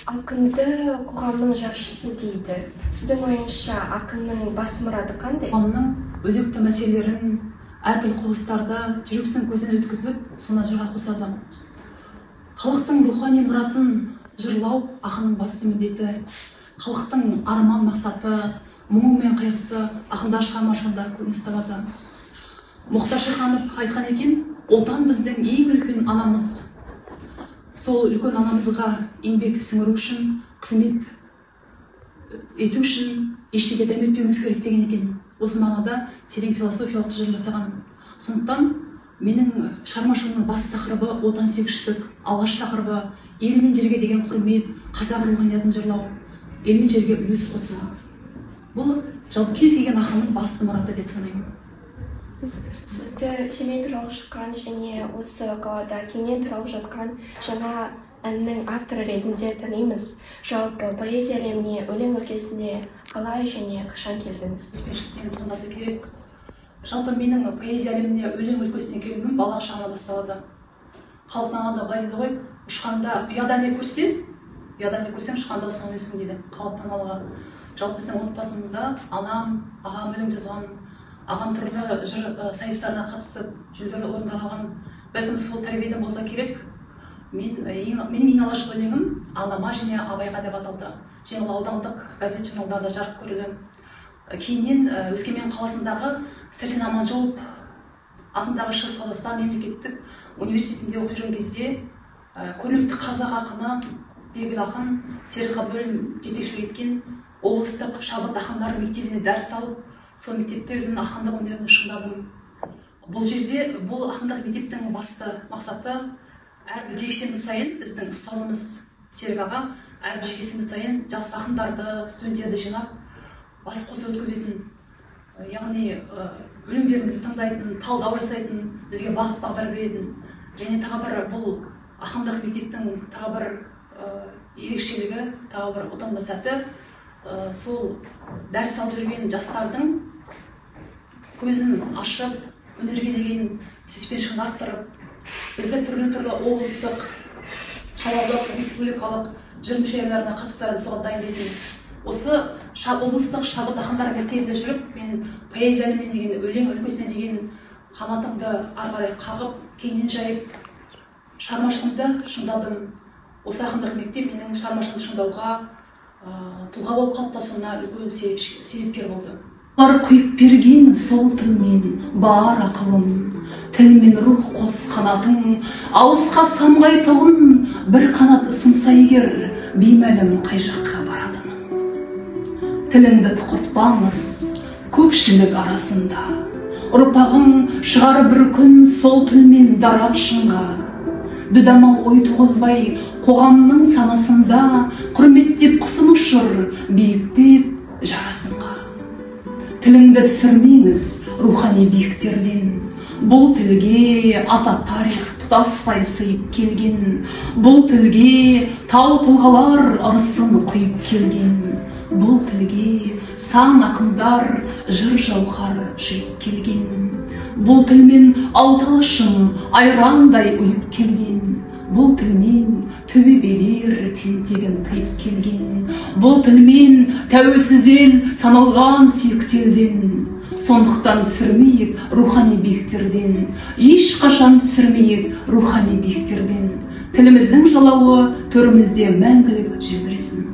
Ақынды қоғамның жаршысы дейді. Сіздің ойыңызша ақынның басты мұраты қандай? Қоғамның өзекті мәселелерін, әртүрлі құбылыстарды жүректің көзінен өткізіп, соны жырға қосады. Халықтың рухани мұратын жырлау ақынның басты міндеті. Халықтың арман мақсаты, мұңы мен қайғысы ақындар шығармашылығында көрініс табады. Мұхтар Шаханов айтқан екен, отан біздің ең үлкен анамыз. Сол үлкен анамызға еңбек сіңіру үшін, қызмет ету үшін ештеңе дәметпеуіміз керек деген екен. Осы мағынада терең философиялық тұжырым жасаған. Сондықтан менің шығармашылығымның басты тақырыбы отансүйгіштік, алаш тақырыбы, ел мен жерге деген құрмет, қазақ руханиятын жырлау, ел мен жерге үлес қосу. Бұл жалпы кез келген ақынның басты мұраты деп санаймын. Сізді Семей туралы шыққан және осы қалада кеңінен таралып жатқан жаңа әннің авторы ретінде танимыз. Жалпы поэзия әлеміне өлең өлкесіне қалай және қашан келдіңіз? Спешіктен туындасы керек. Жалпы менің поэзия әлеміне өлең өлкесіне келуім бала шағымнан басталады. Халық даналарда былай дейді ғой, ұшқанда ұяда не көрсең, ұшқанда соны ілесің дейді халық даналығы. Жалпы біздің отбасымызда анам, ағам өлең жазған, ағам түрлі жыр сайыстарына қатысып, жүлделі орындар алған. Бәлкім сол тәрбиеден болса керек. Менің ең алғашқы өлеңім анама және абайға деп аталды. Және ол аудандық газет журналдарда жарық көрді. Кейіннен Өскемен қаласындағы Сәрсен Аманжолов атындағы Шығыс Қазақстан мемлекеттік университетінде оқып жүрген кезде көрнекті қазақ ақыны, белгілі ақын Серік Абдуллин жетекшілік еткен облыстық шабыт ақындар мектебіне дәріс алып, сол мектепте өзімнің ақындық өнерін шыңдадым. Бұл жерде бұл ақындық мектептің басты мақсаты әрбір жексенбі сайын біздің ұстазымыз Серік аға әрбір жексенбі сайын жас ақындарды, студенттерді жинап бас қосу өткізетін, яғни өлеңдерімізді тыңдайтын, талдау жасайтын, бізге бағыт бағдар беретін. Және тағы бір бұл ақындық мектептің тағы бір ерекшелігі, тағы бір ұтымды сәті, сол дәріс алып жүрген жастардың көзін ашып, өнерге деген сүйіспеншілігін арттырып, бізді түрлі облыстық, қалалық, республикалық жыр мүшелеріне қатыстырып соған дайындайтын. Осы облыстық шабыт ақындар мектебінде жүріп, мен поэзия әлеміне деген, өлең өлкесіне деген қанатымды ары қарай қағып, кейіннен жайып, шығармашылығымды шыңдадым. Осы ақындық мектеп менің шығармашылығымды шыңдауға, тұлға болып қалыптасуына үлкен себепкер болды. Олар құйып берген сол тілмен бар ақылым, тілмен рух қос қанатың, алысқа самғай тұғын, бір қанат сынса егер, беймәлім қай жаққа барады. Тіліңді тұқыртпаңыз көпшілік арасында, ұрпағың шығар бір күн сол тілмен дара шыңға. Дүдамал ой туғызбай қоғамның санасында, құрметтеп құсын ұшыр, биіктеп жарасынға. Тіліңді түсірмеңіз рухани биіктерден, бұл тілге ата тарих тұтастай сыйып келген, бұл тілге тау тұлғалар ырысын құйып келген, бұл тілге сан ақындар жыр жауһар жиып келген, бұл тілмен алталашым айрандай ұйып келген, бұл тілмен төбелер тентегін тыйып келген, бұл тілмен тәуелсіз ел саналған сүйікті елден. Сондықтан түсірмейік рухани биіктерден, ешқашан түсірмейік рухани биіктерден. Тіліміздің жалауы төрімізде мәңгілік желбіресін.